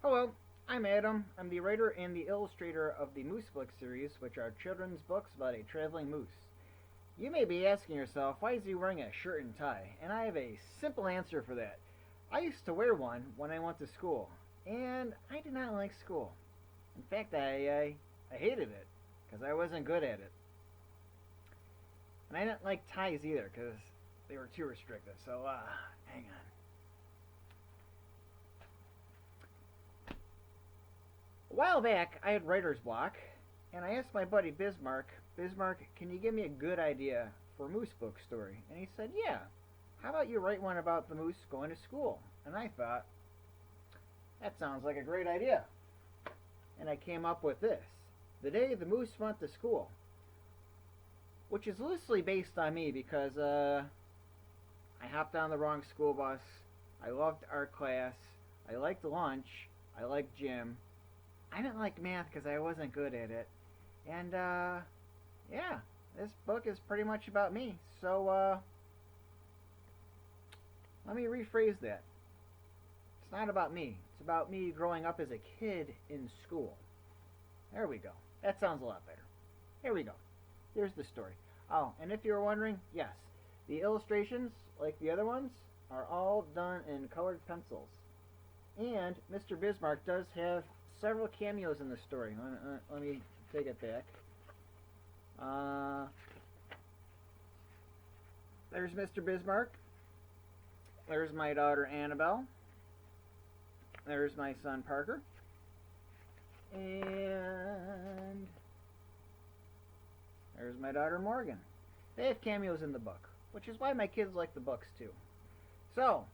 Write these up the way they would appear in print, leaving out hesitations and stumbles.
Hello, I'm Adam. I'm the writer and the illustrator of the Moose Book series, which are children's books about a traveling moose. You may be asking yourself, why is he wearing a shirt and tie? And I have a simple answer for that. I used to wear one when I went to school, and I did not like school. In fact, I hated it because I wasn't good at it. And I didn't like ties either because they were too restrictive. So, hang on. A while back, I had writer's block, and I asked my buddy Bismarck, can you give me a good idea for a moose book story? And he said, yeah. How about you write one about the moose going to school? And I thought, that sounds like a great idea. And I came up with this: The Day the Moose Went to School, which is loosely based on me because I hopped on the wrong school bus. I loved art class. I liked lunch. I liked gym. I didn't like math because I wasn't good at it. And, yeah, this book is pretty much about me. So, let me rephrase that. It's not about me. It's about me growing up as a kid in school. There we go. That sounds a lot better. Here we go. Here's the story. Oh, and if you were wondering, yes, the illustrations, like the other ones, are all done in colored pencils. And Mr. Bismarck does have several cameos in the story. Let me take it back. There's Mr. Bismarck. There's my daughter Annabelle. There's my son Parker. And there's my daughter Morgan. They have cameos in the book, which is why my kids like the books too. So,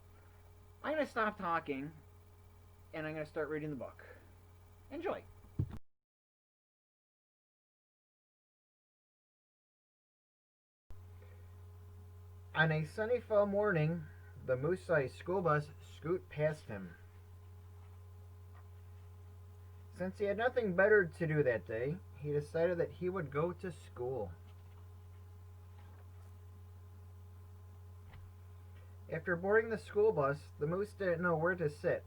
I'm going to stop talking and I'm going to start reading the book. Enjoy. On a sunny fall morning, the moose saw a school bus scoot past him. Since he had nothing better to do that day, he decided that he would go to school. After boarding the school bus, the moose didn't know where to sit.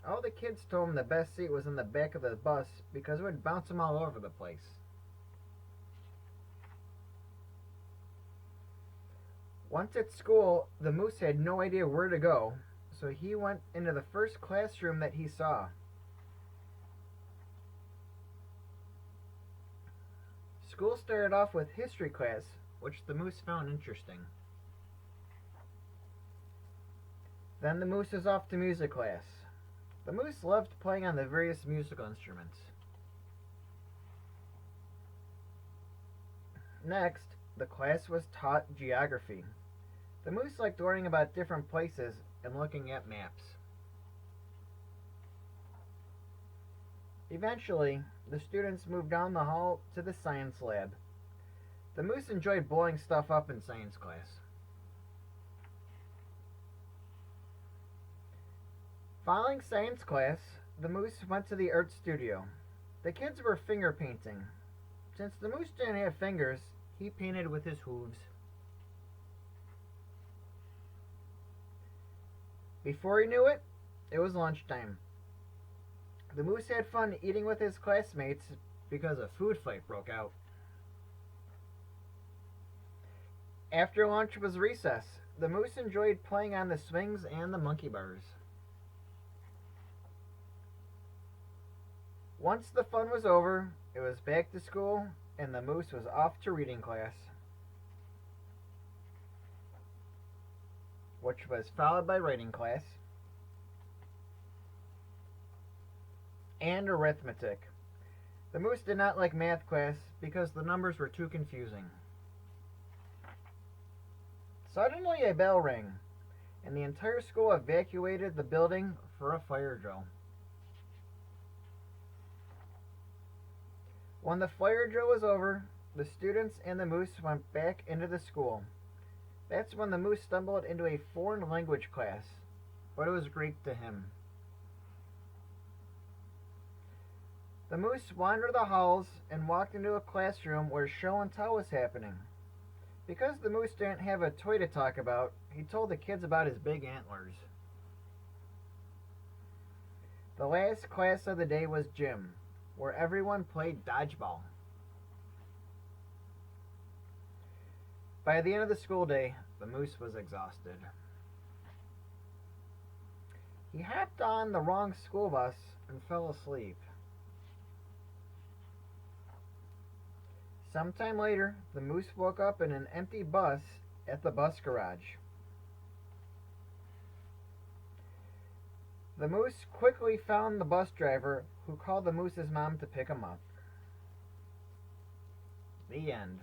All the kids told him the best seat was in the back of the bus because it would bounce him all over the place. Once at school, the moose had no idea where to go, so he went into the first classroom that he saw. School started off with history class, which the moose found interesting. Then the moose was off to music class. The moose loved playing on the various musical instruments. Next, the class was taught geography. The moose liked learning about different places and looking at maps. Eventually, the students moved down the hall to the science lab. The moose enjoyed blowing stuff up in science class. Following science class, the moose went to the art studio. The kids were finger painting. Since the moose didn't have fingers, he painted with his hooves. Before he knew it, it was lunchtime. The moose had fun eating with his classmates because a food fight broke out. After lunch was recess. The moose enjoyed playing on the swings and the monkey bars. Once the fun was over, it was back to school, and the moose was off to reading class, which was followed by writing class and arithmetic. The moose did not like math class because the numbers were too confusing. Suddenly a bell rang, and the entire school evacuated the building for a fire drill. When the fire drill was over, the students and the moose went back into the school. That's when the moose stumbled into a foreign language class, but it was Greek to him. The moose wandered the halls and walked into a classroom where show and tell was happening. Because the moose didn't have a toy to talk about, he told the kids about his big antlers. The last class of the day was gym, where everyone played dodgeball. By the end of the school day, the moose was exhausted. He hopped on the wrong school bus and fell asleep. Sometime later, the moose woke up in an empty bus at the bus garage. The moose quickly found the bus driver, who called the moose's mom to pick him up. The end.